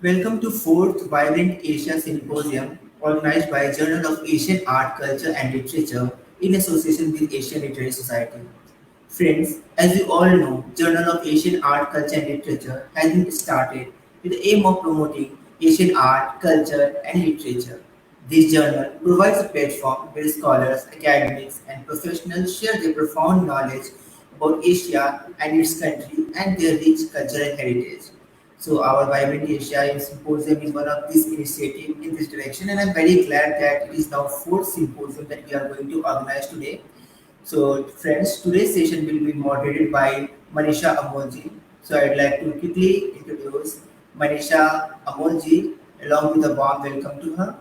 Welcome to 4th Vibrant Asia Symposium organized by Journal of Asian Art, Culture and Literature in association with Asian Literary Society. Friends, as you all know, Journal of Asian Art, Culture and Literature has been started with the aim of promoting Asian art, culture and literature. This journal provides a platform where scholars, academics and professionals share their profound knowledge about Asia and its country and their rich cultural heritage. So our Vibrant Asia Symposium is one of these initiatives in this direction, and I'm very glad that it is now fourth symposium that we are going to organize today. So friends, today's session will be moderated by Manisha Amolji. So I'd like to quickly introduce Manisha Amolji along with a warm welcome to her.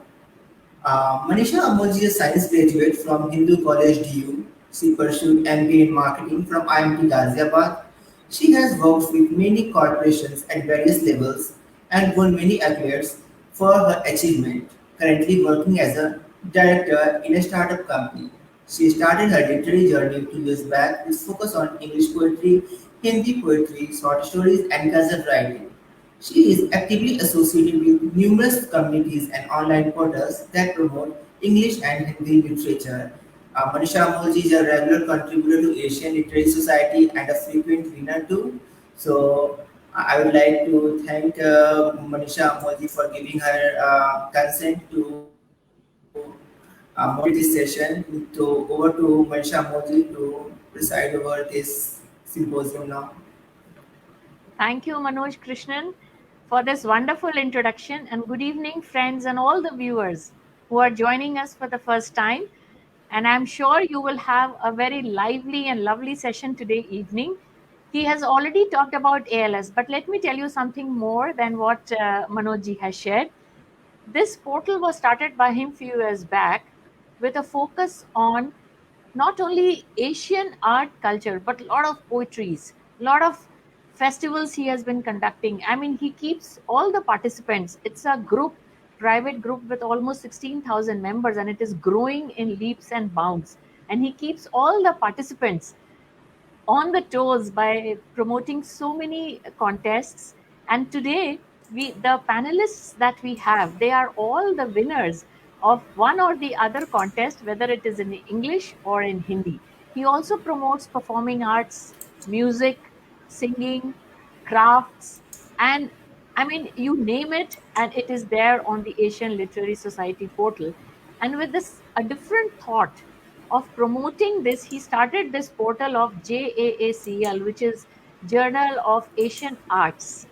Manisha Amolji is a science graduate from Hindu College DU. She pursued MBA in marketing from IMT Ghaziabad. She has worked with many corporations at various levels and won many accolades for her achievement. Currently working as a director in a startup company. She started her literary journey 2 years back with focus on English poetry, Hindi poetry, short stories, and ghazal writing. She is actively associated with numerous communities and online portals that promote English and Hindi literature. Manisha Amolji is a regular contributor to Asian Literary Society and a frequent winner too. So I would like to thank Manisha Amolji for giving her consent to moderate this session. Over to Manisha Amolji to preside over this symposium now. Thank you, Manoj Krishnan, for this wonderful introduction. And good evening, friends, and all the viewers who are joining us for the first time. And I'm sure you will have a very lively and lovely session today evening. He has already talked about ALS, but let me tell you something more than what Manojji has shared. This portal was started by him few years back with a focus on not only Asian art culture, but a lot of poetries, a lot of festivals he has been conducting. I mean, he keeps all the participants. It's a group, private group with almost 16,000 members, and it is growing in leaps and bounds. And he keeps all the participants on the toes by promoting so many contests. And today, the panelists that we have, they are all the winners of one or the other contest, whether it is in English or in Hindi. He also promotes performing arts, music, singing, crafts, and I mean, you name it, and it is there on the Asian Literary Society portal. And with this, a different thought of promoting this, he started this portal of JAACL, which is Journal of Asian Arts,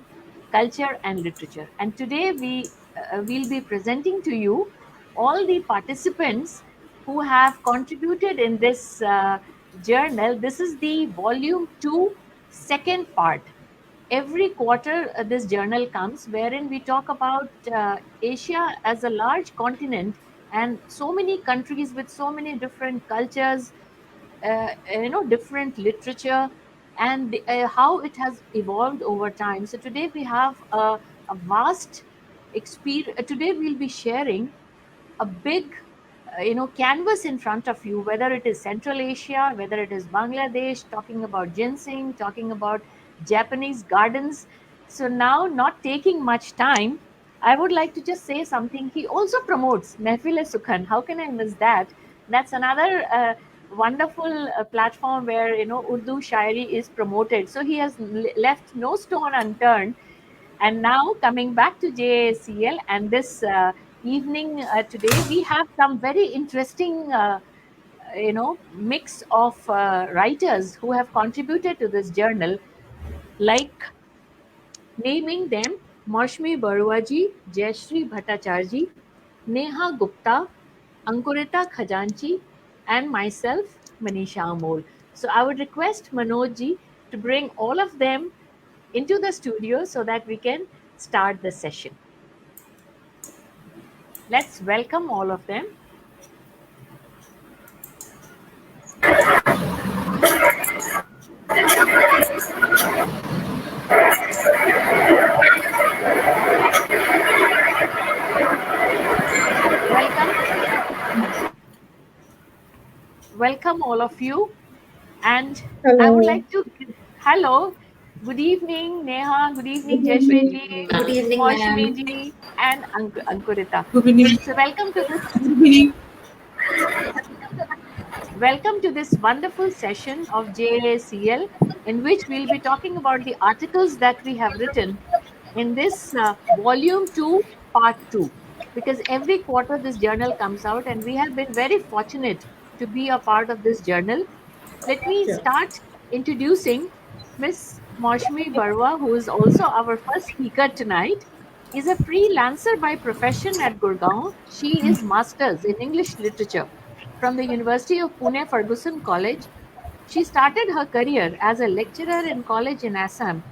Culture and Literature. And today we will be presenting to you all the participants who have contributed in this journal. This is the volume 2, second part. Every quarter, this journal comes wherein we talk about Asia as a large continent and so many countries with so many different cultures, different literature, and how it has evolved over time. So today we have a vast experience. Today we'll be sharing a big canvas in front of you, whether it is Central Asia, whether it is Bangladesh, talking about ginseng, talking about Japanese gardens. So now, not taking much time, I would like to just say something. He also promotes Mehfil Sukhan. How can I miss that? That's another wonderful platform where Urdu shairi is promoted. So he has left no stone unturned. And now coming back to JACL, and this evening today, we have some very interesting, mix of writers who have contributed to this journal, like naming them Marshmi Baruaji, Jayashree Bhattacharji, Neha Gupta, Ankurita Khajanchi, and myself, Manisha Amol. So I would request Manojji to bring all of them into the studio so that we can start the session. Let's welcome all of them. Welcome. Welcome all of you. And I would Hello. like to, hello, Good evening, Neha. Good evening, Good Jayashree evening. ji, Good evening, Maushmi ma'am. ji, and Ankurita. Good evening. So Good evening. welcome to this wonderful session of JACL, in which we'll be talking about the articles that we have written in this volume 2, part 2. Because every quarter this journal comes out, and we have been very fortunate to be a part of this journal. Let me Sure. start introducing Miss Maushmi Barwa, who is also our first speaker tonight. Is a freelancer by profession at Gurgaon. She is masters in English literature from the University of Pune Ferguson College. She started her career as a lecturer in college in Assam.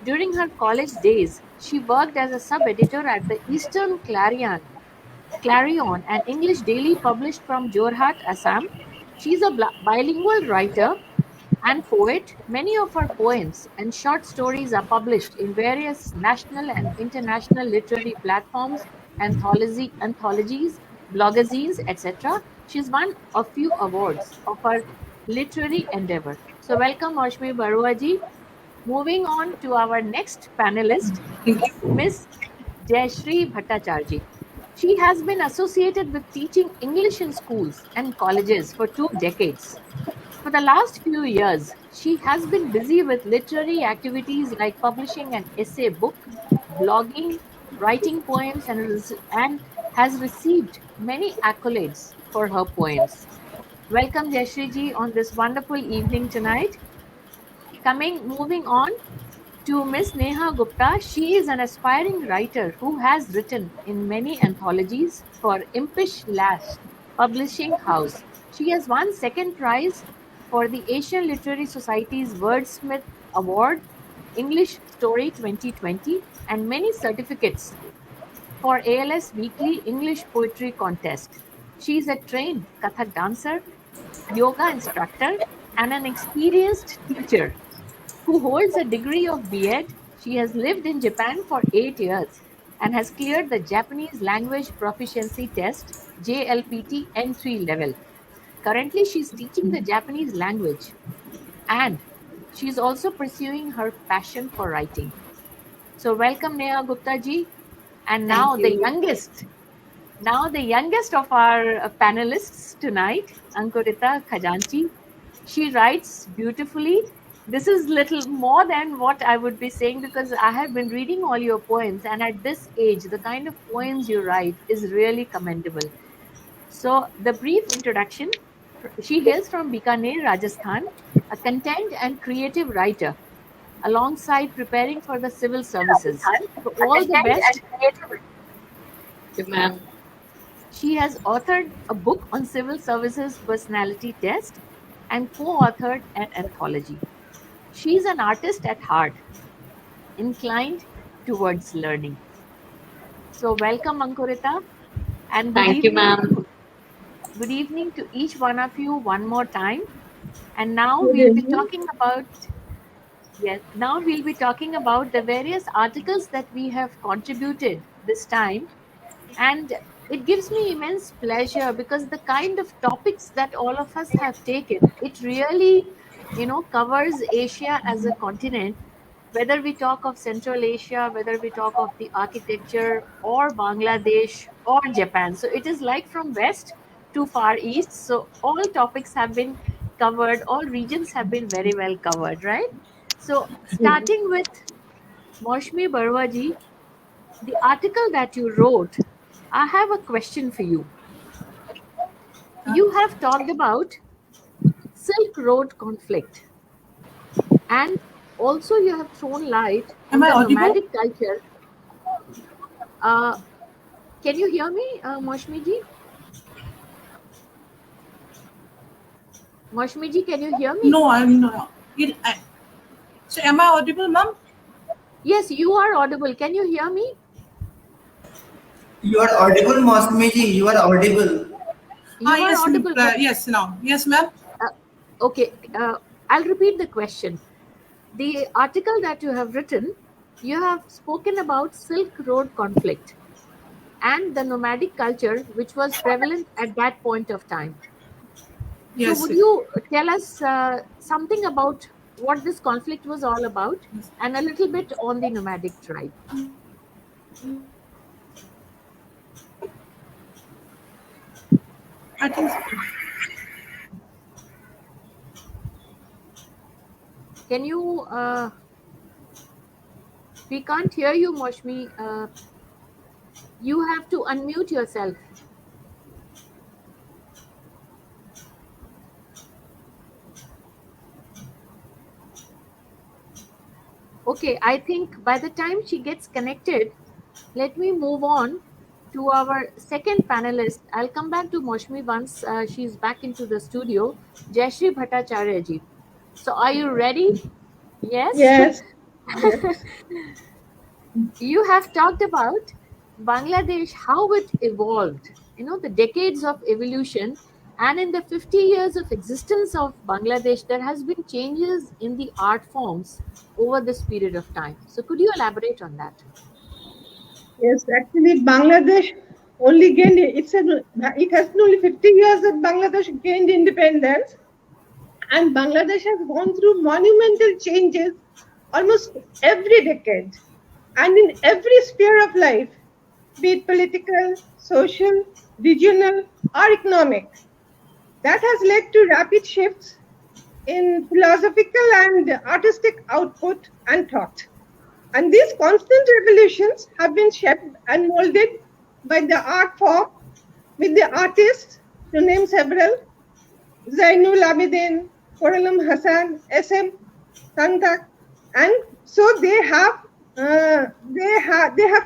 During her college days, she worked as a sub-editor at the Eastern Clarion, an English daily published from Jorhat, Assam. She's a bilingual writer and poet. Many of her poems and short stories are published in various national and international literary platforms, anthologies, blogazines, etc. She's won a few awards of her literary endeavor. So, welcome, Ashmi Baruaji. Moving on to our next panelist, Thank you. Miss Jayashree Bhattacharjee. She has been associated with teaching English in schools and colleges for 2 decades. For the last few years, she has been busy with literary activities like publishing an essay book, blogging, writing poems, and has received many accolades for her poems. Welcome, Jayashree ji, on this wonderful evening tonight. Moving on to Miss Neha Gupta. She is an aspiring writer who has written in many anthologies for Impish Lash Publishing House. She has won second prize for the Asian Literary Society's Wordsmith Award, English Story 2020, and many certificates for ALS Weekly English Poetry Contest. She is a trained Kathak dancer, yoga instructor, and an experienced teacher who holds a degree of B.Ed. She has lived in Japan for 8 years and has cleared the Japanese Language Proficiency Test JLPT N3 level. Currently, she is teaching the Japanese language and she is also pursuing her passion for writing. So, welcome, Neha Gupta ji. And Thank you. now the youngest of our panelists tonight, Ankurita Khajanchi. She writes beautifully. This is little more than what I would be saying because I have been reading all your poems, and at this age, the kind of poems you write is really commendable. So, the brief introduction, she hails from Bikaner, Rajasthan, a content and creative writer, alongside preparing for the civil services. So, all the best. Thank you, ma'am. She has authored a book on civil services personality test and co-authored an anthology. She is an artist at heart, inclined towards learning. So welcome, Ankurita, and Thank you, ma'am. good evening to each one of you one more time. And now Good we'll be evening. talking about now we'll be talking about the various articles that we have contributed this time. And it gives me immense pleasure because the kind of topics that all of us have taken, it really, covers Asia as a continent, whether we talk of Central Asia, whether we talk of the architecture or Bangladesh or Japan. So it is like from west to far east. So all topics have been covered, all regions have been very well covered, right? So starting with Moshmi Barwaji, the article that you wrote, I have a question for you. You have talked about Silk Road conflict, and also you have thrown light Am on I the audible? nomadic culture. Uh, can you hear me, Moshmi ji? Moshmi ji, can you hear me? No, I'm not. So, am I audible, ma'am? Yes, you are audible. Can you hear me? You are audible, Mosmeji. You are audible. You are Yes, audible. yes, now. Yes, ma'am. Uh, okay, I'll repeat the question. The article that you have written, you have spoken about Silk Road conflict and the nomadic culture which was prevalent at that point of time. So, Yes. would you tell us something about what this conflict was all about, and a little bit on the nomadic tribe. I think Can you? We can't hear you, Moshmi. You have to unmute yourself. Okay, I think by the time she gets connected, let me move on to our second panelist. I'll come back to Moshmi once she's back into the studio. Jayashree Bhattacharya ji. So are you ready? Yes? Yes. You have talked about Bangladesh, how it evolved, the decades of evolution. And in the 50 years of existence of Bangladesh, there has been changes in the art forms over this period of time. So could you elaborate on that? Yes, actually, Bangladesh only gained it has been only 50 years that Bangladesh gained independence, and Bangladesh has gone through monumental changes almost every decade, and in every sphere of life, be it political, social, regional, or economic. That has led to rapid shifts in philosophical and artistic output and thought. And these constant revolutions have been shaped and molded by the art form, with the artists, to name several, Zainul Abidin, Khorram Hassan, SM Tantak, and so they have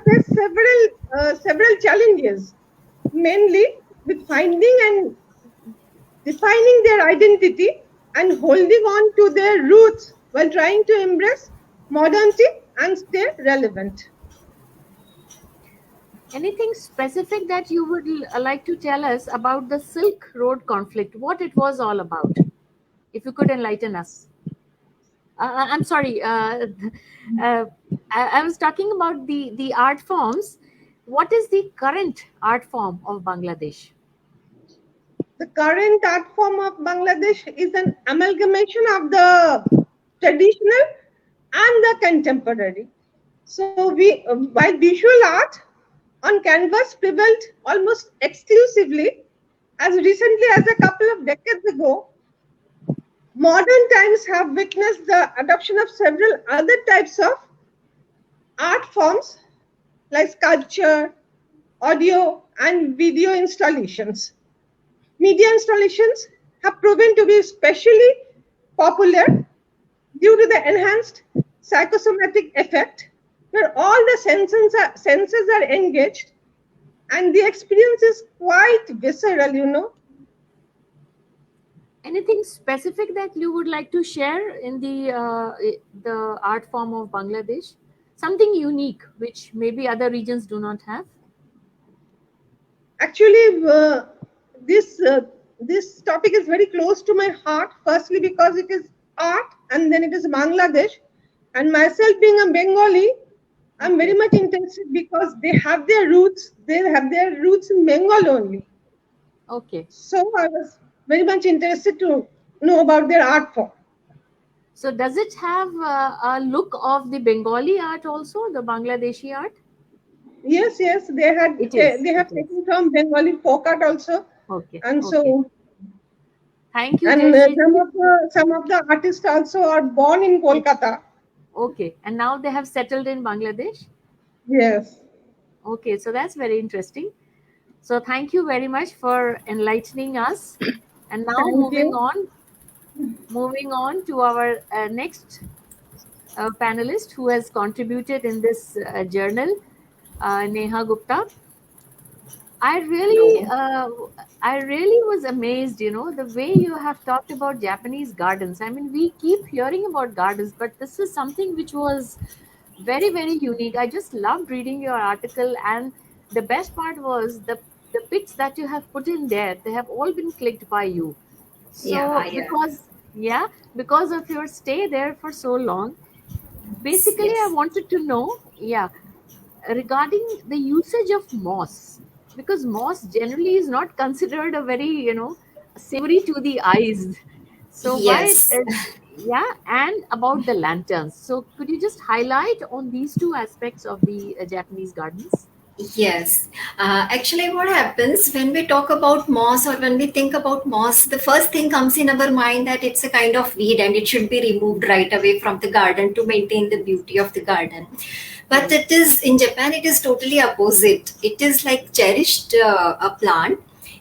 faced several challenges, mainly with finding and defining their identity and holding on to their roots while trying to embrace modernity and stay relevant. Anything specific that you would like to tell us about the Silk Road conflict, what it was all about, if you could enlighten us? I'm sorry, I was talking about the art forms. What is the current art form of Bangladesh? The current art form of Bangladesh is an amalgamation of the traditional and the contemporary. So while visual art on canvas prevailed almost exclusively, as recently as a couple of decades ago, modern times have witnessed the adoption of several other types of art forms like sculpture, audio, and video installations. Media installations have proven to be especially popular due to the enhanced psychosomatic effect, where all the senses are engaged and the experience is quite visceral. Anything specific that you would like to share in the art form of Bangladesh? Something unique which maybe other regions do not have? Actually, this topic is very close to my heart. Firstly, because it is art, and then it is Bangladesh. And myself being a Bengali, I'm very much interested because they have their roots. They have their roots in Bengal only. Okay. So I was very much interested to know about their art form. So does it have a look of the Bengali art also, the Bangladeshi art? Yes, they have taken from Bengali folk art also. Okay. And okay. so thank you. And some of the artists also are born in Kolkata. Okay, and now they have settled in Bangladesh? Yes. Okay, so that's very interesting. So thank you very much for enlightening us. And now moving on to our next panelist who has contributed in this journal, Neha Gupta. I really was amazed, the way you have talked about Japanese gardens. I mean, we keep hearing about gardens, but this is something which was very, very unique. I just loved reading your article, and the best part was the pics that you have put in there. They have all been clicked by you. So because of your stay there for so long, basically Yes. I wanted to know, regarding the usage of moss, because moss generally is not considered a very, savory to the eyes. So Yes. Yeah, and about the lanterns. So, could you just highlight on these two aspects of the Japanese gardens? Yes. Actually, what happens when we talk about moss or when we think about moss, the first thing comes in our mind that it's a kind of weed and it should be removed right away from the garden to maintain the beauty of the garden. But it is in Japan, it is totally opposite. It is like cherished a plant,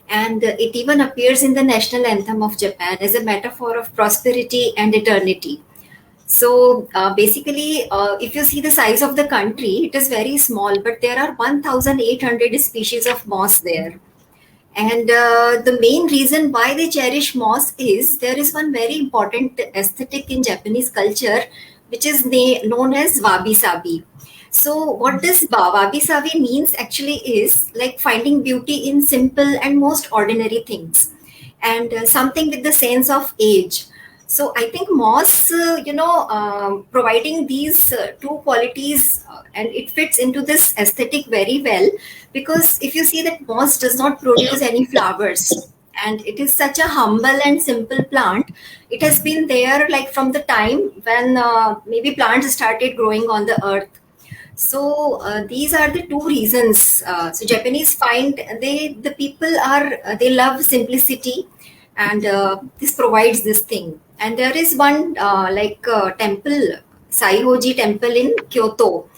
and it even appears in the national anthem of Japan as a metaphor of prosperity and eternity. So basically, if you see the size of the country, it is very small, but there are 1,800 species of moss there. And the main reason why they cherish moss is there is one very important aesthetic in Japanese culture, which is known as wabi sabi. So, what does wabi sabi means actually is like finding beauty in simple and most ordinary things, and something with the sense of age. So, I think moss, providing these two qualities, and it fits into this aesthetic very well, because if you see that moss does not produce any flowers, and it is such a humble and simple plant. It has been there like from the time when maybe plants started growing on the earth. So these are the two reasons. So Japanese find the people are they love simplicity, and this provides this thing. And there is one temple, Saihoji Temple in Kyoto.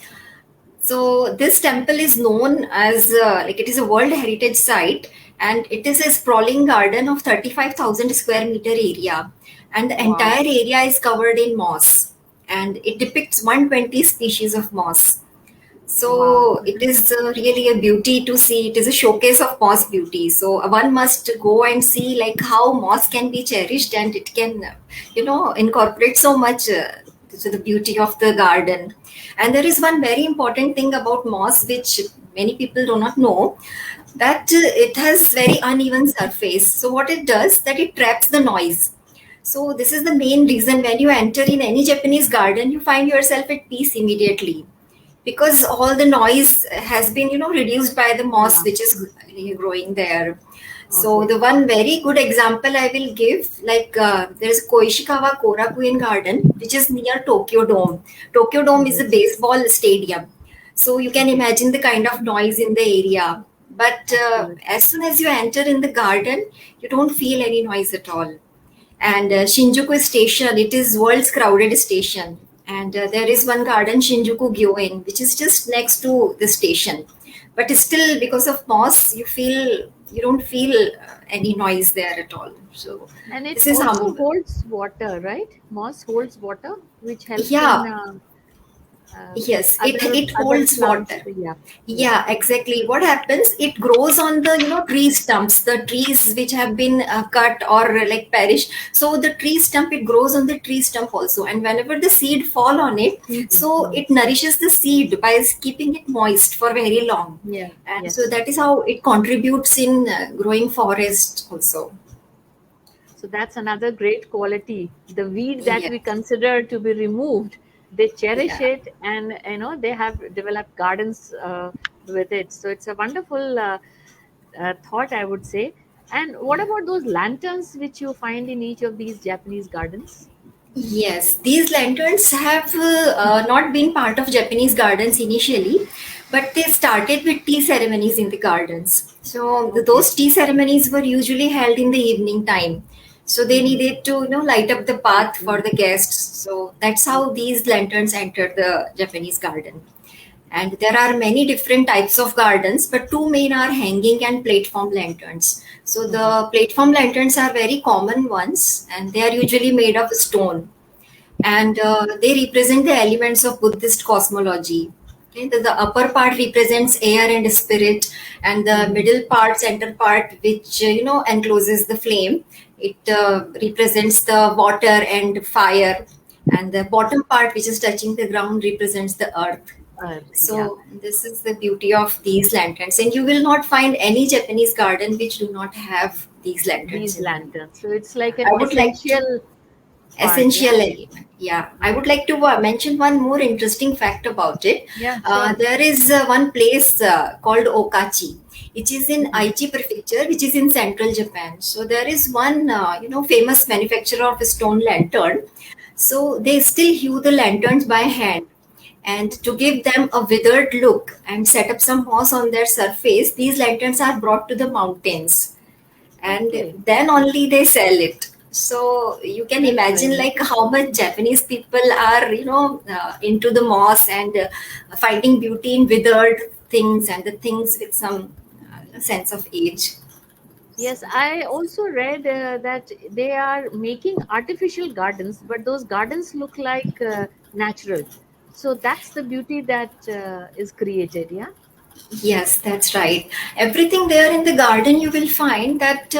So this temple is known as like it is a World Heritage Site, and it is a sprawling garden of 35,000 square meter area, and the Wow. entire area is covered in moss, and it depicts 120 species of moss. So Wow. it is really a beauty to see. It is a showcase of moss beauty. So one must go and see like how moss can be cherished, and it can, incorporate so much to the beauty of the garden. And there is one very important thing about moss which many people do not know, that it has very uneven surface. So what it does, that it traps the noise. So this is the main reason when you enter in any Japanese garden, you find yourself at peace immediately, because all the noise has been reduced by the moss Yeah. which is growing there. So Okay. the one very good example I will give, like there's Koishikawa Korakuen Garden, which is near Tokyo Dome. Tokyo Dome is a baseball stadium, so you can imagine the kind of noise in the area. But as soon as you enter in the garden, you don't feel any noise at all. And Shinjuku Station, it is world's crowded station, and there is one garden, Shinjuku Gyoen, which is just next to the station. But still, because of moss, you don't feel any noise there at all. So And it this is also humble. holds water, right? Moss holds water, which helps Yeah. in Yes, it other holds plants. water. Yeah. Yeah, exactly. What happens? It grows on the tree stumps, the trees which have been cut or like perished. So the tree stump, it grows on the tree stump also, and whenever the seed fall on it, so it nourishes the seed by keeping it moist for very long. Yeah. And Yes. so that is how it contributes in growing forest also. So that's another great quality. The weed that Yeah, we consider to be removed, they cherish yeah. it, and they have developed gardens with it. So it's a wonderful thought, I would say. And what about those lanterns which you find in each of these Japanese gardens? Yes, these lanterns have not been part of Japanese gardens initially, but they started with tea ceremonies in the gardens. So Okay. those tea ceremonies were usually held in the evening time. So they needed to light up the path for the guests. So that's how these lanterns entered the Japanese garden. And there are many different types of gardens, but two main are hanging and platform lanterns. So the platform lanterns are very common ones, and they are usually made of stone, and they represent the elements of Buddhist cosmology. Okay? The upper part represents air and spirit, and the middle part, center part, which encloses the flame, it represents the water and fire, and the bottom part, which is touching the ground, represents the earth. Yeah. So this is the beauty of these lanterns, and you will not find any Japanese garden which do not have these lanterns. These in them. lanterns. So it's like an I would like to essential part. essential element. Yeah, I would like to mention one more interesting fact about it. Yeah. Sure. There is one place called Okachi, which is in Aichi Prefecture, which is in central Japan. So there is one famous manufacturer of a stone lantern. So they still hew the lanterns by hand. And to give them a withered look and set up some moss on their surface, these lanterns are brought to the mountains, and Okay. then only they sell it. So you can That's imagine very like how much Japanese people are, into the moss and finding beauty in withered things and the things with some sense of age. Yes, I also read that they are making artificial gardens, but those gardens look like natural. So that's the beauty that is created. Yeah. Yes, that's right. Everything there in the garden, you will find that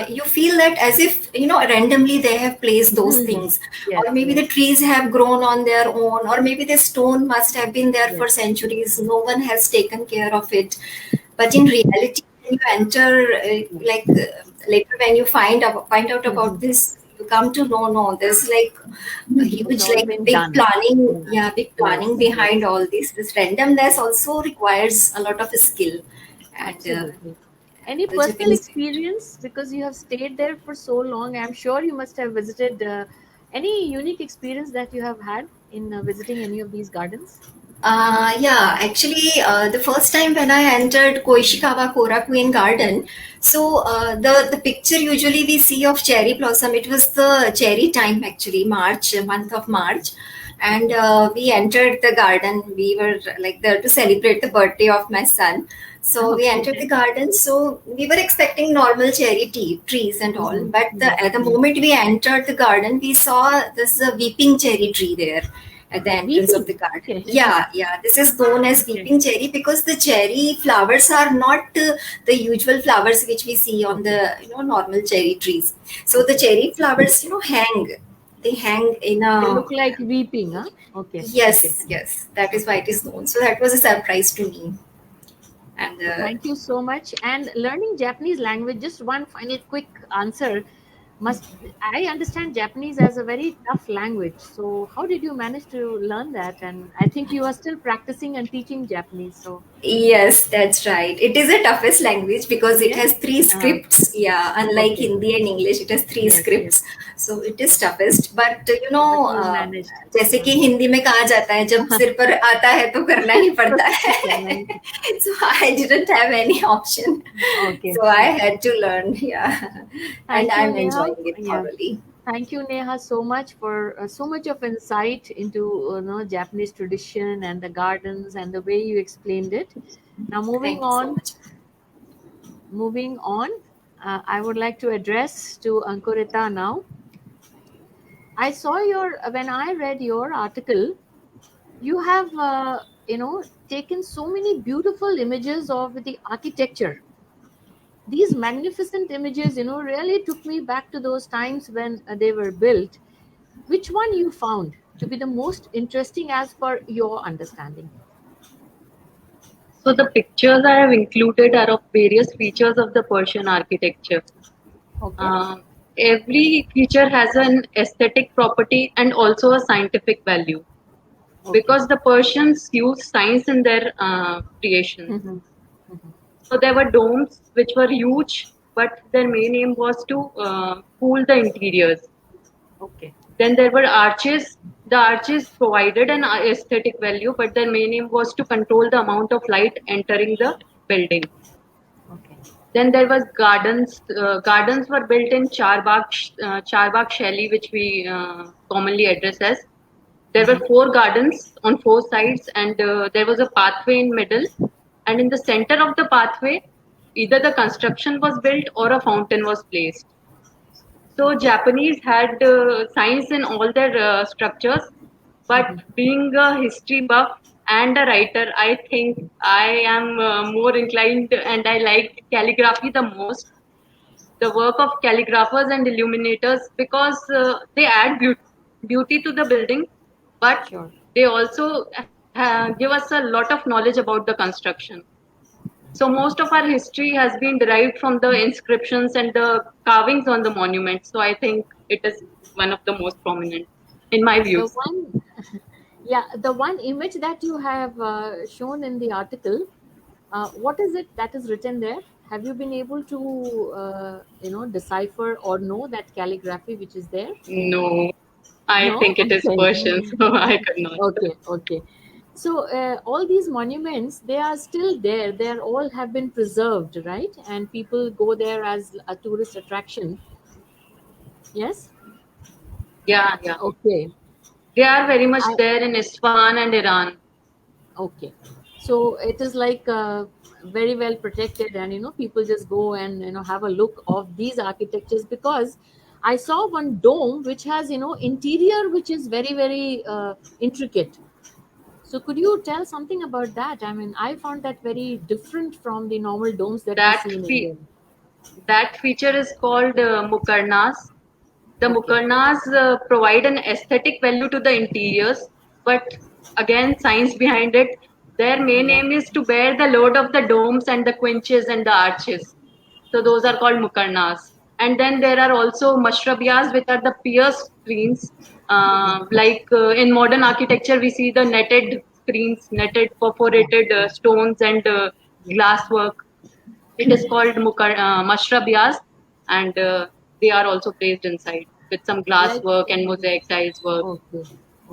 you feel that as if, randomly they have placed those Hmm. things. Yes. Or maybe Yes. the trees have grown on their own, or maybe the stone must have been there Yes. for centuries. No one has taken care of it. But in reality, when you enter, later when you find out Hmm. about this, you come to know, no, there's like a It's huge, all like been big done. planning, Yeah. yeah, big Yes. planning Yes. behind all this randomness also requires a lot of skill. And Absolutely. Any the personal Japanese, experience because you have stayed there for so long? I'm sure you must have visited any unique experience that you have had in visiting any of these gardens. yeah, actually, the first time when I entered Koishikawa Korakuen Garden, so the picture usually we see of cherry blossom, it was the cherry time actually, March, month of March. And we entered the garden. We were like there to celebrate the birthday of my son. So we entered the Okay. garden. So we were expecting normal cherry trees and all. Mhm, But mhm, at the mhm. moment we entered the garden, we saw this weeping cherry tree there at the entrance of the Weeping. garden. Okay. Yeah, yeah. This is known as Okay. weeping cherry because the cherry flowers are not the usual flowers which we see on Okay. the normal cherry trees. So the Okay. cherry flowers hang. They hang in They a look like weeping, huh? Okay. Okay. yes, yes. That is why it Okay. is known. So that was a surprise to me. And Thank you so much. And learning Japanese language, just one final quick answer. Must I understand Japanese as a very tough language. So how did you manage to learn that? And I think you are still practicing and teaching Japanese. So yes, that's right. It is a toughest language because it yeah. has three scripts. Yeah, unlike Okay. Hindi and English, it has three Yes, yes. scripts. So it is toughest. But But you managed. जैसे Yeah. कि हिंदी में कहा जाता है जब सिर पर आता है तो करना ही पड़ता करना है. ही- So I didn't have any option. Okay. So I Okay. had to learn. Yeah, and Thank you, I'm Neha. enjoying it Yeah. thoroughly. Thank you, Neha, so much for so much of insight into Japanese tradition and the gardens and the way you explained it. Now, Thank you so much. moving on, I would like to address to Ankurita now. I saw your when I read your article, you have taken so many beautiful images of the architecture. These magnificent images, really took me back to those times when they were built. Which one you found to be the most interesting as per your understanding? So the pictures I have included are of various features of the Persian architecture. Okay. Uh, every feature has an aesthetic property and also a scientific value Okay. because the Persians use science in their creations. Mhm, mhm. So there were domes which were huge, but their main aim was to cool the interiors. Okay. Then there were arches. The arches provided an aesthetic value, but their main aim was to control the amount of light entering the building. Okay. Then there was gardens. Gardens were built in Charbagh Shaili, which we commonly address as. There were Mhm. four gardens on four sides, and there was a pathway in middle. And in the center of the pathway, either the construction was built or a fountain was placed. So Japanese had science in all their structures, but Mhm. being a history buff and a writer, I think I am more inclined and I like calligraphy the most. The work of calligraphers and illuminators because they add beauty to the building, but Sure. they also give us a lot of knowledge about the construction. So most of our history has been derived from the inscriptions and the carvings on the monuments. So I think it is one of the most prominent in my The views. one, yeah, the one image that you have shown in the article, what is it that is written there? Have you been able to, decipher or know that calligraphy which is there? No, I No? think it is Okay. Persian, so I could not. Okay, okay. So all these monuments, they are still there. They are all have been preserved, right? And people go there as a tourist attraction. Yes. Yeah, yeah. Okay. They are very much I there in Isfahan and Iran. okay. So it is like very well protected, and people just go and have a look of these architectures, because I saw one dome which has interior which is very very intricate. So could you tell something about that? I mean, I found that very different from the normal domes that we That see in fe- India. that feature is called Mukarnas. The Okay. Mukarnas provide an aesthetic value to the interiors, but again, science behind it. Their main Yeah. aim is to bear the load of the domes and the quinches and the arches. So those are called Mukarnas. And then there are also Mashrabiyas, which are the pierced screens. In modern architecture, we see the netted screens, netted perforated stones and glass work. It is called Mashrabiyas, and they are also placed inside with some glass Like, work and mosaic tiles work. okay.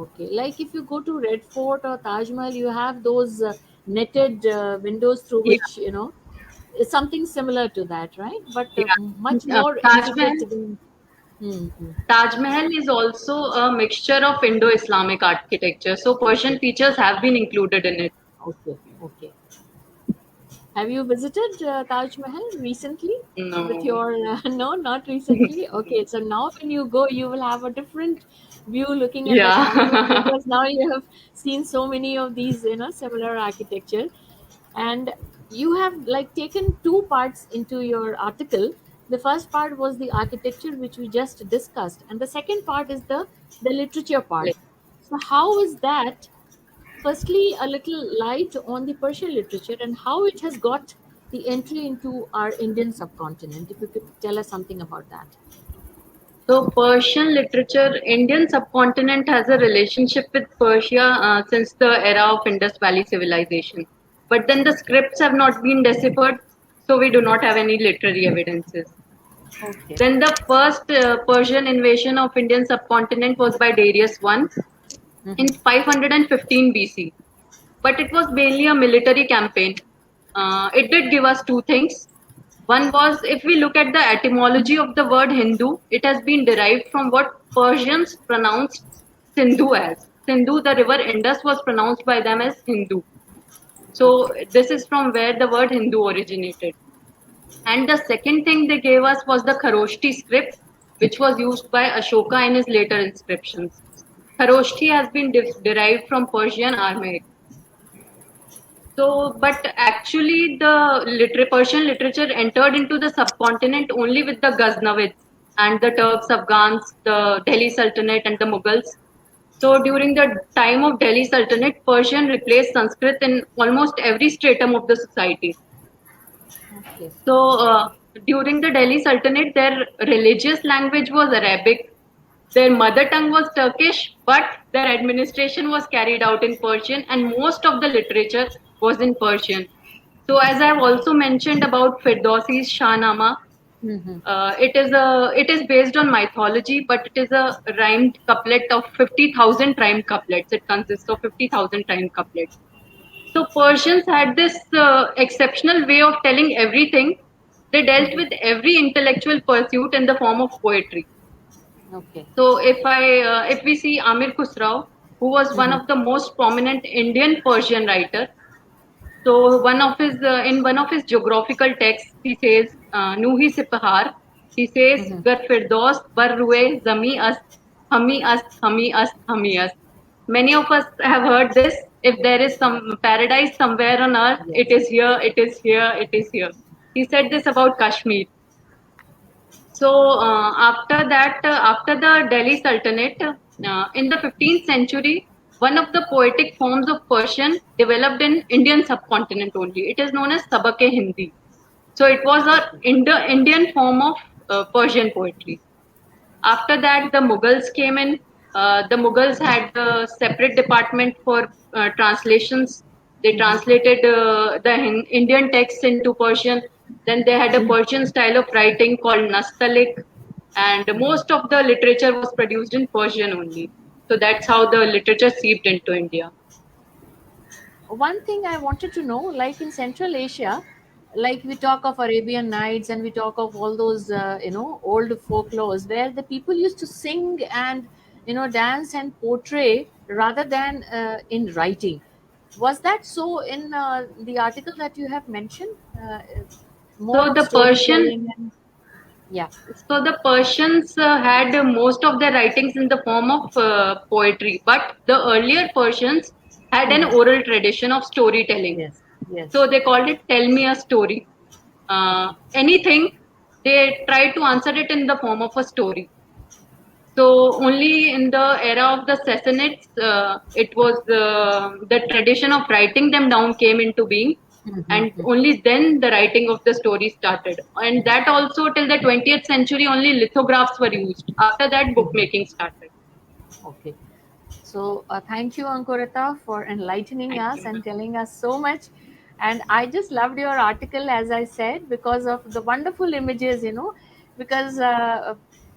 Okay. Like if you go to Red Fort or Taj Mahal, you have those netted windows through Yeah, which, it's something similar to that, right? But much yeah. more intricate than. Hmm. Taj Mahal is also a mixture of Indo-Islamic architecture, so Persian features have been included in it. Okay. Okay. Have you visited Taj Mahal recently with No. your no, not recently. Okay, so now when you go, you will have a different view looking at the Taj Mahal, Yeah. because now you have seen so many of these, similar architecture, and you have like taken two parts into your article. The first part was the architecture, which we just discussed, and the second part is the literature part. So how is that? Firstly, a little light on the Persian literature and how it has got the entry into our Indian subcontinent. If you could tell us something about that. So Persian literature, Indian subcontinent has a relationship with Persia since the era of Indus Valley civilization. But then the scripts have not been deciphered, so we do not have any literary evidences. Okay. Then the first Persian invasion of Indian subcontinent was by Darius I in Mhm. 515 BC. But it was mainly a military campaign. It did give us two things. One was, if we look at the etymology of the word Hindu, it has been derived from what Persians pronounced Sindhu as. Sindhu, the river Indus, was pronounced by them as Hindu. So Okay. this is from where the word Hindu originated. And the second thing they gave us was the Kharoshti script, which was used by Ashoka in his later inscriptions. Kharoshti has been derived from Persian Aramaic. So, but actually, the Persian literature entered into the subcontinent only with the Ghaznavids and the Turks, Afghans, the Delhi Sultanate, and the Mughals. So, during the time of Delhi Sultanate, Persian replaced Sanskrit in almost every stratum of the society. Okay. So, during the Delhi Sultanate, their religious language was Arabic, their mother tongue was Turkish, but their administration was carried out in Persian, and most of the literature was in Persian. So, as I have also mentioned about Firdausi's Shahnama, Mhm. it is based on mythology, but it is a rhymed couplet of 50,000 rhymed couplets. It consists of 50,000 rhymed couplets. So Persians had this exceptional way of telling everything. They dealt with every intellectual pursuit in the form of poetry. Okay. So if we see Amir Khusrau, who was one Mhm. of the most prominent Indian Persian writer, so in one of his geographical texts, he says Nuhi Sipahar. He says Mhm. Gar Firdaus bar ruwe zami ast hami ast hami ast hami ast. Many of us have heard this. If there is some paradise somewhere on earth, it Yes. is here, it is here, it is here. He said this about Kashmir. So after the Delhi Sultanate, in the 15th century, one of the poetic forms of Persian developed in Indian subcontinent only. It is known as Sabake Hindi. So it was a Indian form of Persian poetry. After that, the Mughals came in. The Mughals had a separate department for translations. They translated the Indian texts into Persian. Then they had a Persian style of writing called Nastaliq. and most of the literature was produced in Persian only. So that's how the literature seeped into India. One thing I wanted to know, like in Central Asia, like we talk of Arabian Nights and we talk of all those, old folklores where the people used to sing and, dance and portray rather than in writing. Was that so in the article that you have mentioned? More So of the Persian storytelling and yeah. So the Persians had most of their writings in the form of poetry, but the earlier Persians had an oral tradition of storytelling. Yes, yes. So they called it "Tell me a story." Anything, they tried to answer it in the form of a story. So only in the era of the Sassanids, it was the tradition of writing them down came into being, and only then the writing of the story started. And that also till the 20th century, only lithographs were used. After that, bookmaking started. Okay. So thank you, Ankurita, for enlightening us and telling us so much. And I just loved your article, as I said, because of the wonderful images, because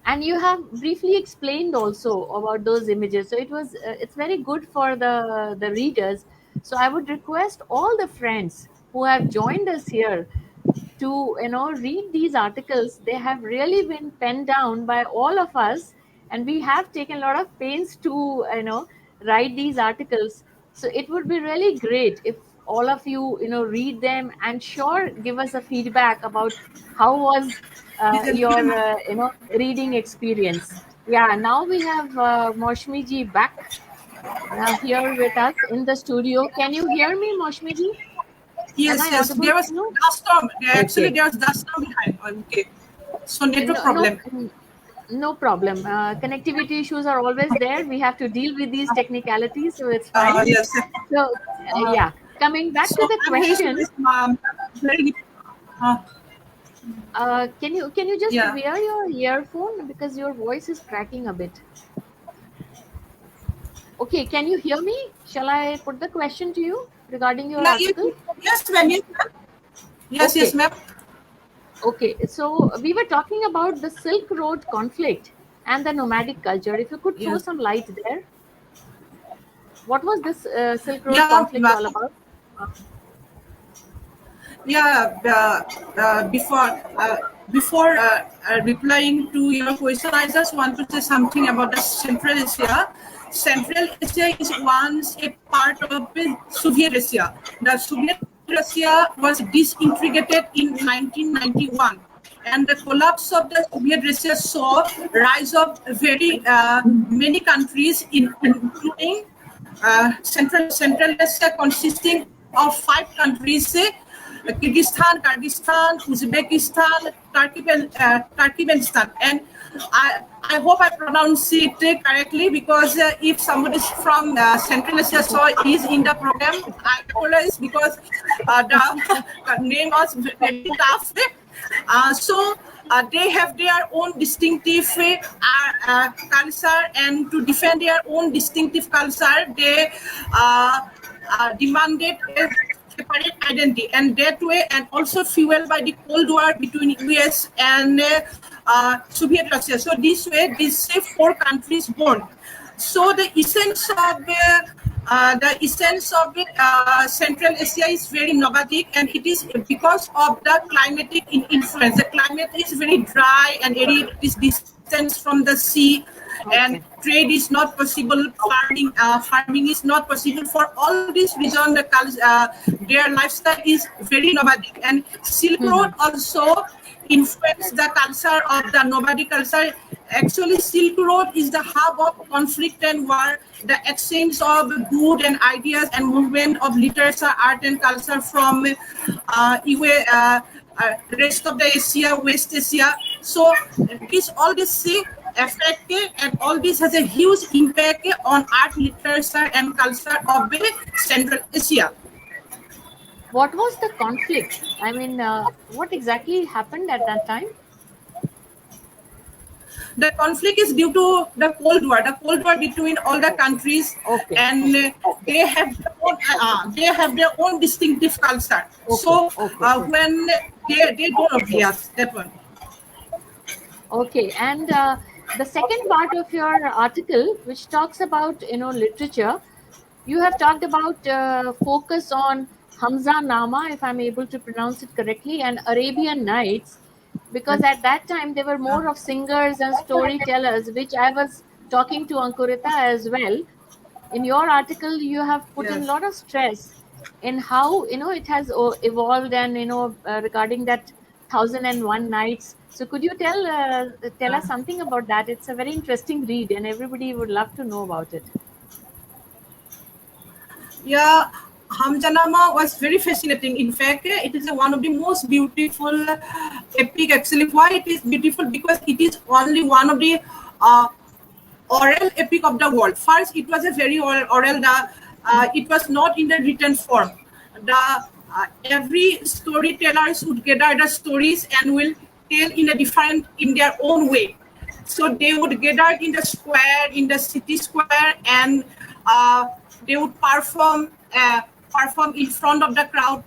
and you have briefly explained also about those images. So it's very good for the readers. So I would request all the friends who have joined us here to read these articles. They have really been penned down by all of us, and we have taken a lot of pains to write these articles. So it would be really great if all of you read them and sure give us a feedback about how was your reading experience. Yeah, now we have Moshmi ji back here with us in the studio. Can you hear me, Moshmi ji? Yes, Am I yes. audible There was to you? dust storm. Actually, Okay. there was dust storm behind. Okay. So network problem. No problem. Connectivity issues are always there. We have to deal with these technicalities, so it's fine. Yes. So, yeah, coming back So to the I'm very question, sorry, very. can you just Yeah. wear your earphone because your voice is cracking a bit. Okay, can you hear me? Shall I put the question to you regarding your article? Yes, ma'am. Yes, ma'am. Yes, Okay. yes, ma'am. Okay, so we were talking about the Silk Road conflict and the nomadic culture. If you could throw Yes. some light there. What was this Silk Road Yeah, conflict all about? Before replying to your question, I just want to say something about the Central Asia. Central Asia is once a part of the Soviet Russia. The Soviet Russia was disintegrated in 1991. And the collapse of the Soviet Russia saw rise of very many countries, including Central Asia, consisting of 5 countries: Kyrgyzstan, Kyrgyzstan, Uzbekistan, Turkmenistan. And I hope I pronounce it correctly, because if somebody from Central Asia is in the program, I apologize, because the name was very tough. They have their own distinctive culture, and to defend their own distinctive culture, they demanded a separate identity, and that way, and also fueled by the Cold War between US and Soviet Russia. So this way, these 4 countries born. So the essence of Central Asia is very nomadic, and it is because of the climatic influence. The climate is very dry and arid. It is distance from the sea, and trade is not possible. Farming is not possible. For all this reason, their lifestyle is very nomadic, and Silk Road also influenced the culture of the nomadic culture. Actually, Silk Road is the hub of conflict and war, the exchange of good and ideas and movement of literature, art, and culture from rest of the Asia, West Asia. So all this effect, and all this has a huge impact on art, literature, and culture of Central Asia. What was the conflict? I mean, what exactly happened at that time? The conflict is due to the Cold War between all the countries, and they have their own distinctive culture. So when they don't, yes, that one. Okay, and the second part of your article, which talks about literature, you have talked about focus on Hamza Nama, if I'm able to pronounce it correctly, and Arabian Nights, because at that time they were more of singers and storytellers, which I was talking to Ankurita as well. In your article, you have put in a Yes. lot of stress in how it has evolved, and regarding that 1001 Nights. So could you tell us something about that? It's a very interesting read, and everybody would love to know about it. Yeah, Hamjanama was very fascinating. In fact, it is one of the most beautiful epic. Actually, why it is beautiful? Because it is only one of the oral epic of the world. First, it was a very oral. It was not in the written form. Every storytellers would gather the stories and will tell in their own way. So they would gather in the square, in the city square, and they would perform in front of the crowd.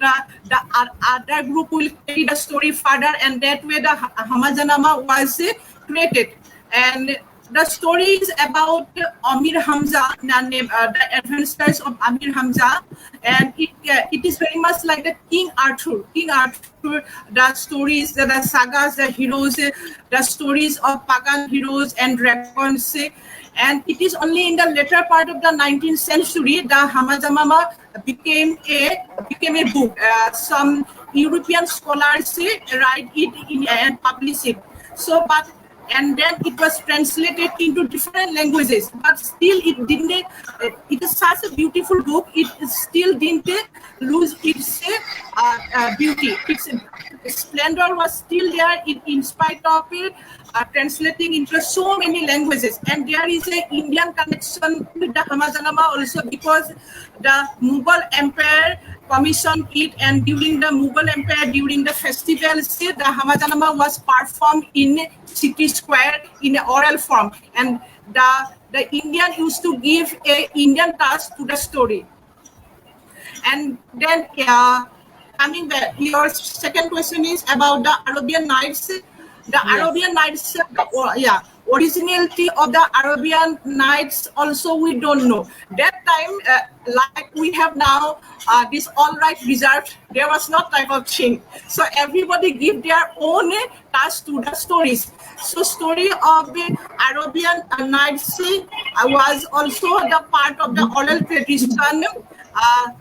Other group will carry the story further, and that way the Hamajanama was created. And the story is about Amir Hamza, the adventures of Amir Hamza, and it is very much like the King Arthur. King Arthur, the stories, the sagas, the heroes, the stories of pagan heroes and dragons. And it is only in the later part of the 19th century the Hamazamama became a book. Some European scholars write it and publish it. So, and then it was translated into different languages, but still it is such a beautiful book. It still didn't lose its beauty. Its splendor was still there in spite of it translating into so many languages. And there is an Indian connection with the Hamajanama also, because the Mughal Empire commissioned it, and during the Mughal Empire, during the festivals, the Hamajanama was performed in city square in an oral form, and the Indian used to give a Indian touch to the story. And then coming back, your second question is about the Arabian Nights. The Arabian Nights, originality of the Arabian Nights also we don't know. That time, like we have now, this all right reserved, there was not type of thing. So everybody give their own touch to the stories. So story of the Arabian Nights was also the part of the oral tradition.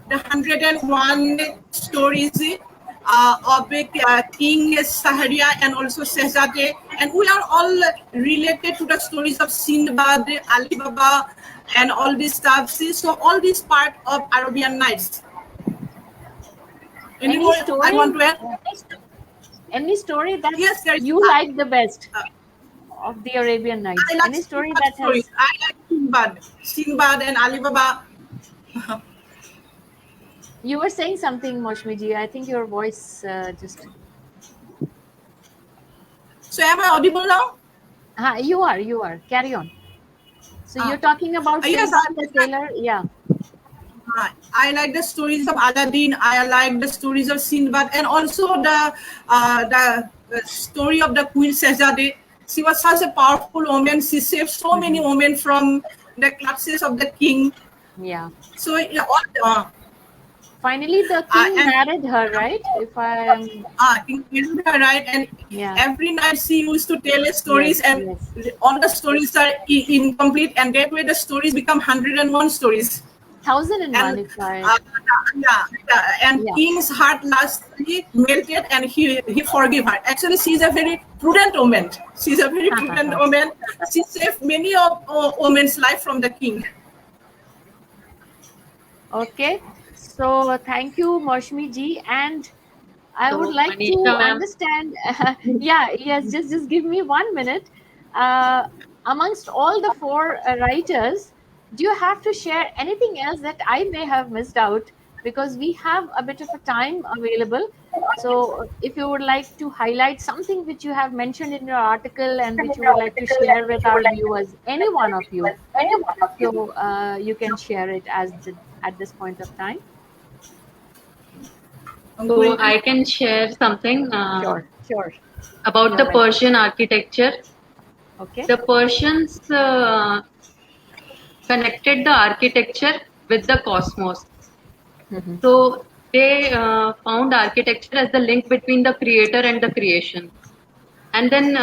The 101 stories of King Saharia and also Shehzade, and we are all related to the stories of Sindbad, Ali Baba, and all these stuff. So all this part of Arabian Nights. Any Anymore story? I want to add? Any story that Yes, there is. you like the best of the Arabian Nights? I like Any story Sinbad that stories. has? I like Sinbad and Ali Baba. You were saying something, Moshmiji. I think your voice just. So am I audible now? You are. Carry on. So you're talking about yes, Sinbad the Sailor, yeah. I like the stories of Aladdin. I like the stories of Sinbad, and also the story of the Queen Shehzade. She was such a powerful woman. She saved so many women from the clutches of the king. Yeah. So finally, the king married her, right? If I am. King married her, right? And every night she used to tell stories, and all the stories are incomplete, and that way the stories become 101 stories. 1001, if I. And King's heart lastly melted, and he forgave her. Actually, she's a very prudent woman. She's a very prudent woman. She saved many of women's life from the king. Okay, so thank you, Moshmi ji, and I would like to understand. Just give me 1 minute. Amongst all the 4 writers, do you have to share anything else that I may have missed out? Because we have a bit of a time available. So if you would like to highlight something which you have mentioned in your article and which you would like to share with our viewers, any one of you, so you can share it at this point of time. So I can share something. Sure. about the Yeah, Persian architecture. okay. The Persians connected the architecture with the cosmos. Mm-hmm. So they found architecture as the link between the creator and the creation. And then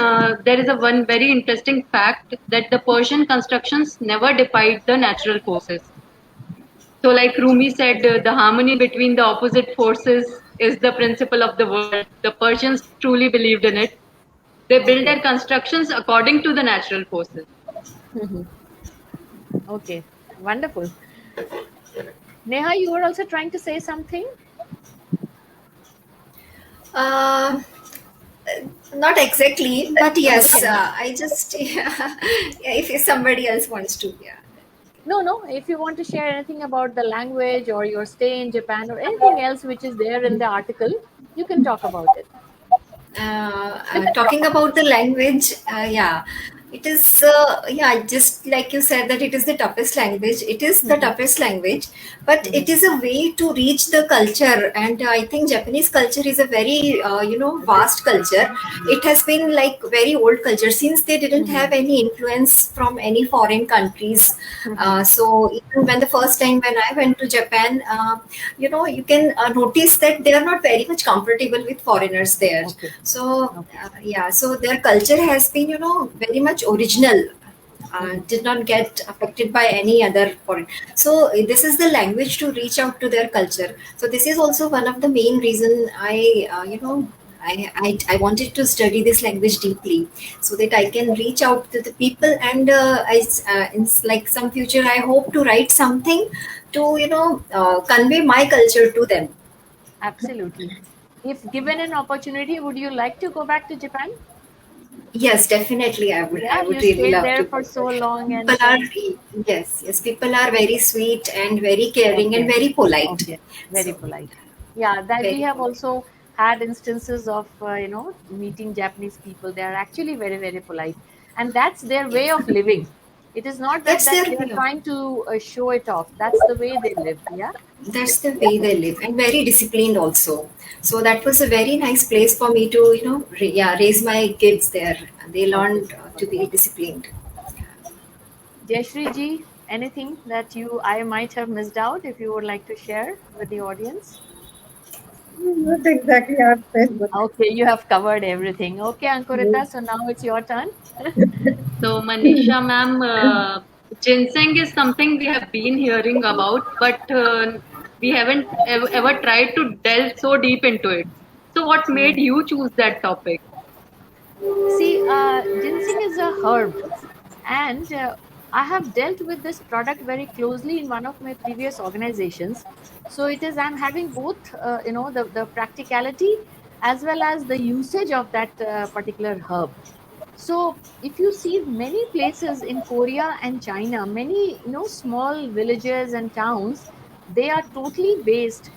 there is a one very interesting fact that the Persian constructions never defied the natural forces. So, like Rumi said, the harmony between the opposite forces is the principle of the world. The Persians truly believed in it. They build Okay. their constructions according to the natural forces. Mm-hmm. Okay. Wonderful. Neha, you were also trying to say something? Uh, Not exactly, but yes, Okay. I just if somebody else wants to, yeah. No, no. If you want to share anything about the language or your stay in Japan or anything else which is there in the article, you can talk about it. Talking about the language, yeah, it is, yeah, just like you said that it is the toughest language. It is the Mm-hmm. toughest language, but it Mm-hmm. is a way to reach the culture. And I think Japanese culture is a very, vast culture. It has been like very old culture since they didn't Mm-hmm. have any influence from any foreign countries. Mm-hmm. So even when the first time when I went to Japan, you can notice that they are not very much comfortable with foreigners there. Okay. So Okay. yeah, so their culture has been, very much original. Mm-hmm. Did not get affected by any other foreign. So this is the language to reach out to their culture. So this is also one of the main reason I wanted to study this language deeply so that I can reach out to the people, and in like some future I hope to write something to convey my culture to them. Absolutely. If given an opportunity, would you like to go back to Japan? Yes, definitely. I would. Yeah, I you would really stayed love there to for go so there. long and People are so. yes. People are very sweet and very caring and Okay. very polite. Okay. Very So polite. Yeah, that we very have polite. also had instances of meeting Japanese people. They are actually very very polite, and that's their way Yes, of living. It is not that that's their they are way of. trying to show it off. That's the way they live. Yeah. That's the way they live, and very disciplined also. So that was a very nice place for me to raise my kids there. They Okay. learned to be disciplined. Jayashree ji, anything that you I might have missed out if you would like to share with the audience? Not exactly our said, but Okay, you have covered everything. Okay, Ankurita, so now it's your turn. So, Manisha ma'am, ginseng is something we have been hearing about, but we haven't ever tried to delve so deep into it. So, what made you choose that topic? See, ginseng is a herb, and I have dealt with this product very closely in one of my previous organizations. So it is I'm having both, the practicality as well as the usage of that particular herb. So if you see many places in Korea and China, many small villages and towns, they are totally based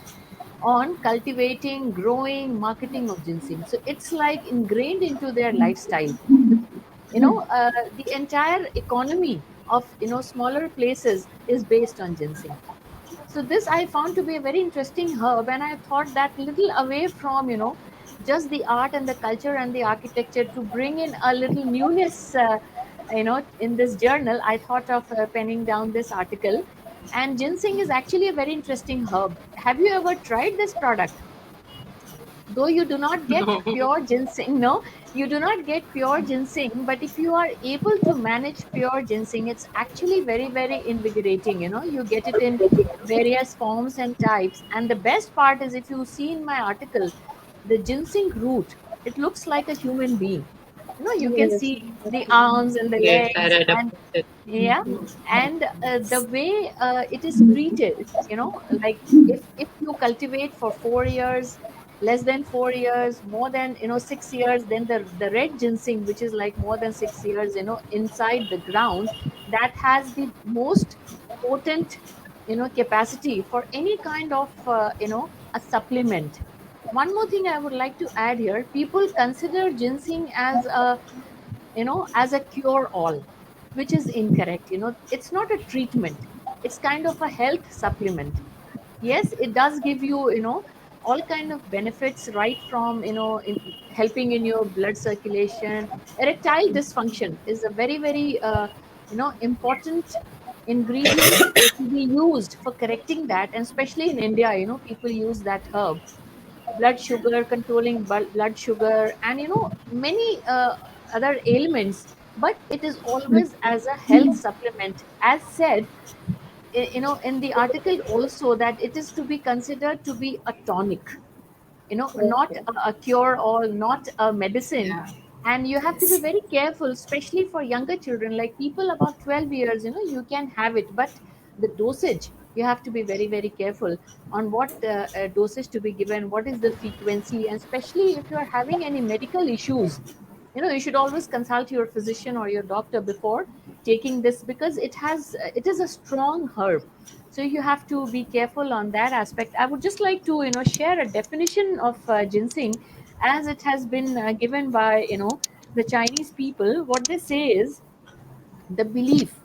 on cultivating, growing, marketing of ginseng. So it's like ingrained into their lifestyle. The entire economy of smaller places is based on ginseng. So this I found to be a very interesting herb, and I thought that little away from just the art and the culture and the architecture to bring in a little newness. In this journal, I thought of penning down this article. And ginseng is actually a very interesting herb. Have you ever tried this product? Though you do not get No. pure ginseng, no, you do not get pure ginseng, but if you are able to manage pure ginseng, it's actually very very invigorating. You get it in various forms and types, and the best part is, if you see in my article, the ginseng root, it looks like a human being. You can yes, see the arms and the Yes, I legs, read about and it. yeah, and the way it is treated, like if you cultivate for 4 years, less than 4 years, more than 6 years, then the red ginseng, which is like more than 6 years, inside the ground, that has the most potent capacity for any kind of a supplement. One more thing I would like to add here: people consider ginseng as a cure all, which is incorrect. It's not a treatment, it's kind of a health supplement. Yes, it does give you all kind of benefits, right from helping in your blood circulation. Erectile dysfunction is a very very important ingredient to be used for correcting that, and especially in India, people use that herb. Blood sugar, controlling blood sugar, and many other ailments. But it is always as a health supplement, as said in the article also, that it is to be considered to be a tonic, not a cure or not a medicine. Yeah. And you have to be Yes. very careful, especially for younger children, like people about 12 years, you can have it, but the dosage, you have to be very very careful on what dosage to be given, what is the frequency, and especially if you are having any medical issues, you should always consult your physician or your doctor before taking this, because it is a strong herb. So you have to be careful on that aspect. I would just like to share a definition of ginseng, as it has been given by the Chinese people. What they say is the belief,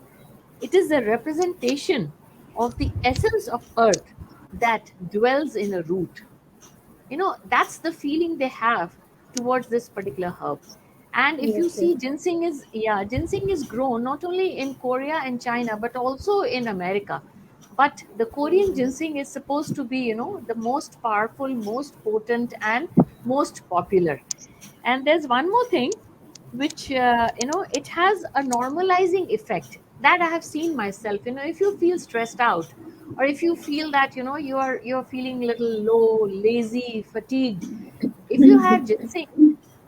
it is a representation of the essence of earth that dwells in a root. That's the feeling they have towards this particular herb. And if you see, ginseng is grown not only in Korea and China, but also in America. But the Korean ginseng is supposed to be the most powerful, most potent, and most popular. And there's one more thing, which it has a normalizing effect, that I have seen myself. If you feel stressed out, or if you feel that you're feeling a little low, lazy, fatigued, if you have ginseng,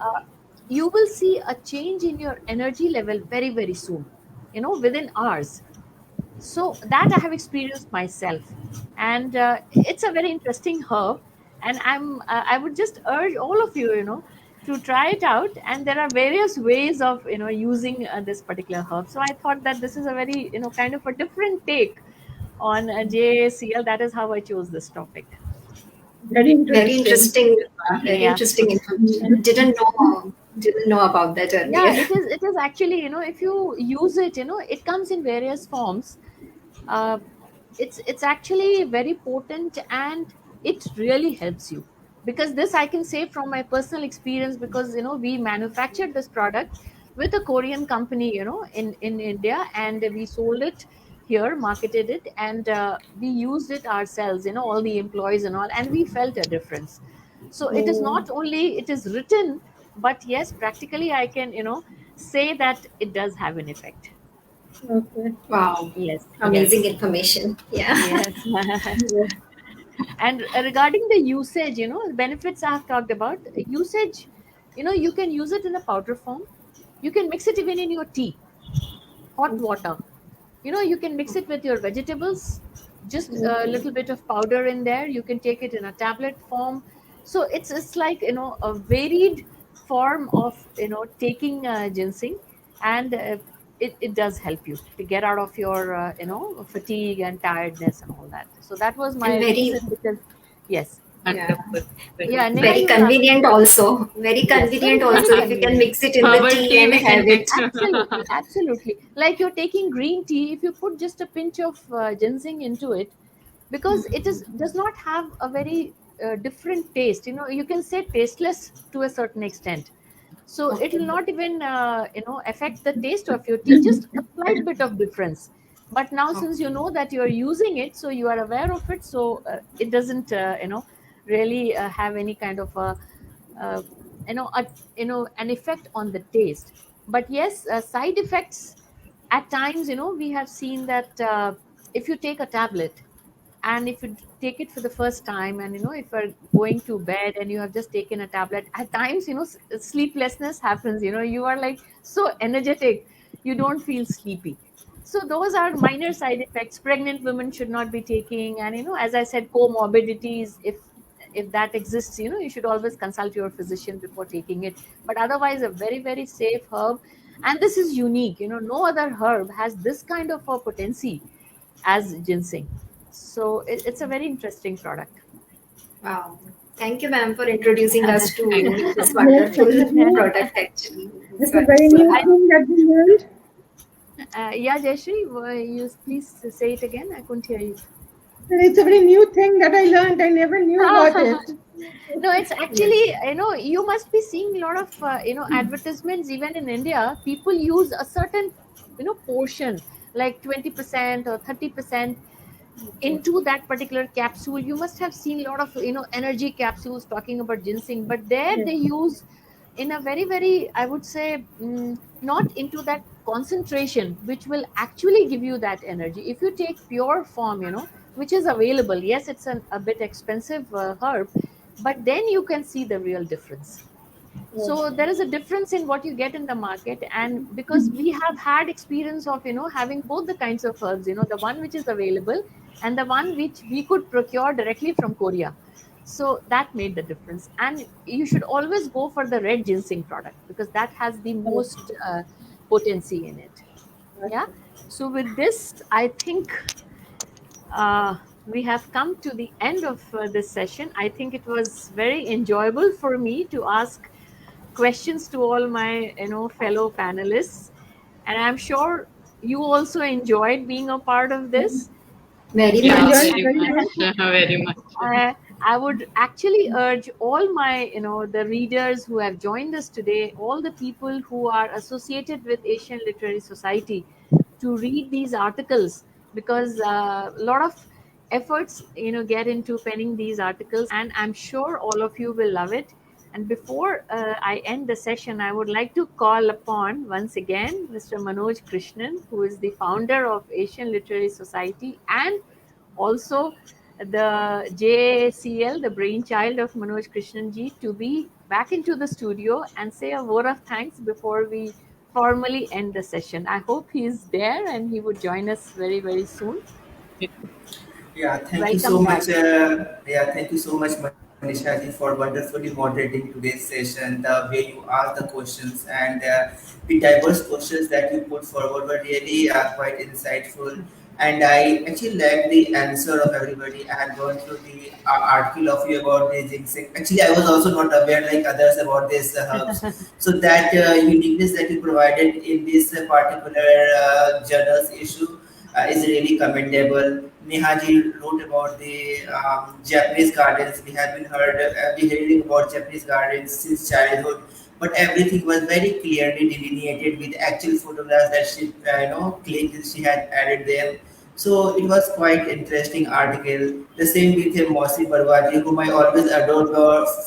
uh, you will see a change in your energy level very very soon, within hours. So that I have experienced myself. And it's a very interesting herb. And I would just urge all of you, to try it out. And there are various ways of using this particular herb. So I thought that this is a very kind of a different take on JACL. That is how I chose this topic. Very Very interesting. interesting. Very Yeah. interesting information. Didn't know about that Yeah, earlier. it is actually, if you use it, it comes in various forms. uh, it's actually very potent, and it really helps you. Because this I can say from my personal experience, because we manufactured this product with a Korean company, in India, and we sold it here, marketed it, and we used it ourselves, all the employees and all, and we felt a difference. So it is not only it is written, but yes, practically I can say that it does have an effect. Okay. Wow. Yes, Amazing yes, information. Yeah. yes. Yes. And regarding the usage, benefits I have talked about. Usage, you can use it in a powder form. You can mix it even in your tea, hot water. You can mix it with your vegetables, just a little bit of powder in there. You can take it in a tablet form. So it's like a varied form of taking ginseng. And it does help you to get out of your fatigue and tiredness and all that. So that was And my very, reason, because yes, yeah, yeah, Neha, very you were asking. convenient also. Very Yes, convenient very also, if you can convenient. mix it in the Herbal tea tea and we can have it. take. Absolutely, absolutely. Like you're taking green tea, if you put just a pinch of ginseng into it, because it is does not have a very different taste. You can say tasteless to a certain extent. So it Okay. will not even affect the taste of your tea, just a slight bit of difference. But now, since you know that you are using it, so you are aware of it, so it doesn't really have any kind of a uh, an effect on the taste. But yes, side effects at times, we have seen that if you take a tablet, and if you take it for the first time, and if you're going to bed and you have just taken a tablet, at times sleeplessness happens. You are like so energetic, you don't feel sleepy. So those are minor side effects pregnant women should not be taking. And as I said, comorbidities, if that exists, you should always consult your physician before taking it. But otherwise, a very very safe herb. And this is unique, no other herb has this kind of a potency as ginseng. So it's a very interesting product. Wow. Thank you, ma'am, for introducing us to Thank you so this much. Yes, wonderful absolutely. product, actually. It's It's a very wonderful. new thing that we learned. Yeah, Jayashree, you please say it again. I couldn't hear you. And it's a very new thing that I learned. I never knew about it. No, it's actually, you must be seeing a lot of advertisements even in India. People use a certain portion, like 20% or 30% into that particular capsule. You must have seen a lot of energy capsules talking about ginseng, but there Yes. they use in a very, very, I would say, not into that concentration which will actually give you that energy. If you take pure form, which is available, yes, it's a bit expensive herb, but then you can see the real difference. So there is a difference in what you get in the market, and because we have had experience of having both the kinds of herbs, the one which is available and the one which we could procure directly from Korea. So that made the difference, and you should always go for the red ginseng product because that has the most potency in it. Yeah. So with this, I think we have come to the end of this session. I think it was very enjoyable for me to ask questions to all my fellow panelists, and I'm sure you also enjoyed being a part of this. Very Yeah, much. Enjoyed very very much, much. very much. I would actually urge all my the readers who have joined us today, all the people who are associated with Asian Literary Society, to read these articles, because a lot of efforts get into penning these articles, and I'm sure all of you will love it. And before I end the session, I would like to call upon once again Mr. Manoj Krishnan, who is the founder of Asian Literary Society and also the JACL, the brainchild of Manoj Krishnan ji, to be back into the studio and say a word of thanks before we formally end the session. I hope he is there and he would join us very, very soon. Yeah, thank you so Welcome back. much. Thank you so much, Manisha ji, for wonderfully moderating today's session. The way you asked the questions and the diverse questions that you put forward were really quite insightful. And I actually liked the answer of everybody. I had gone through the article of you about the ginseng. Actually, I was also not aware like others about these herbs. So that uniqueness that you provided in this particular journal's issue is really commendable. Nehaji wrote about the Japanese gardens. We have been we hearing about Japanese gardens since childhood, but everything was very clearly delineated with actual photographs that she, clicked. She had added them. So it was quite interesting article. The same with Mosi Barwaji, whom I always adored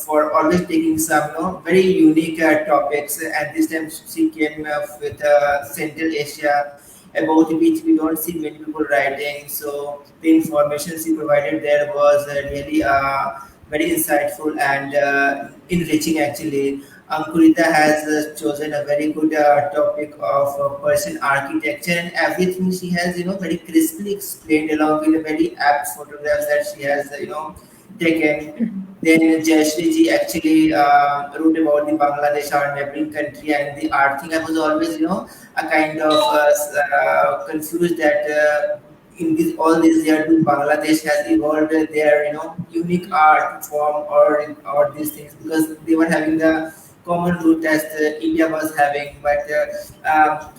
for always taking some very unique topics. And this time she came with Central Asia, about which we don't see many people writing. So the information she provided there was really very insightful and enriching actually. Ankurita has chosen a very good topic of Persian architecture, and everything she has, very crisply explained along with the very apt photographs that she has, taken. Then Jayashree ji actually wrote about the Bangladesh, our neighboring country, and the art thing. I was always, a kind of confused that in this all these years Bangladesh has evolved their unique art form or these things because they were having the common root as India was having, but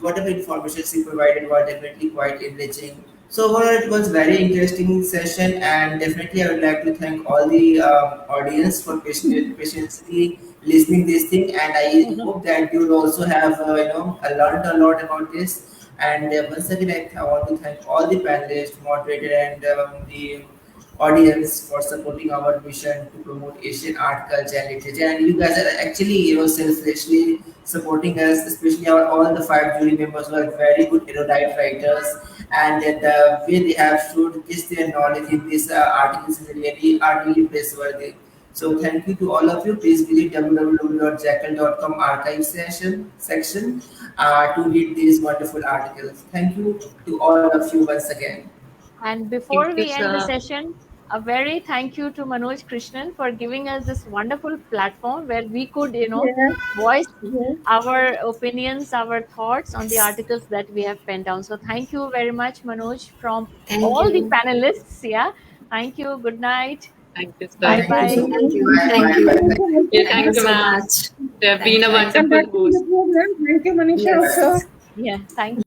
whatever information she provided was definitely quite enriching. So overall, it was very interesting session, and definitely I would like to thank all the audience for patiently listening this thing. And I hope that you will also have learned a lot about this. And once again, I want to thank all the panelists, moderator, and the audience for supporting our mission to promote Asian art, culture, and literature. And you guys are actually, selflessly supporting us, especially all the five jury members who are very good erudite writers. And the way they have showed this their knowledge in these articles is really are really praiseworthy. So thank you to all of you. Please visit www.jackal.com archive section to read these wonderful articles. Thank you to all of you once again. And Thank before you, we end the sir. session, a very thank you to Manoj Krishnan for giving us this wonderful platform where we could, Yes. voice Yes. our opinions, our thoughts on the articles that we have penned down. So thank you very much, Manoj, from Thank all the you. panelists. Yeah. Thank you. Good night. Thank you, sir. Bye Thank you bye. so much. Thank you. Bye Thank bye you. bye. Yeah, Thank you thank you, so ma'am. much. You have been Thank a you. Welcome wonderful back to the host. program. Thank you, Manisha, Yes. also. Yeah. Thank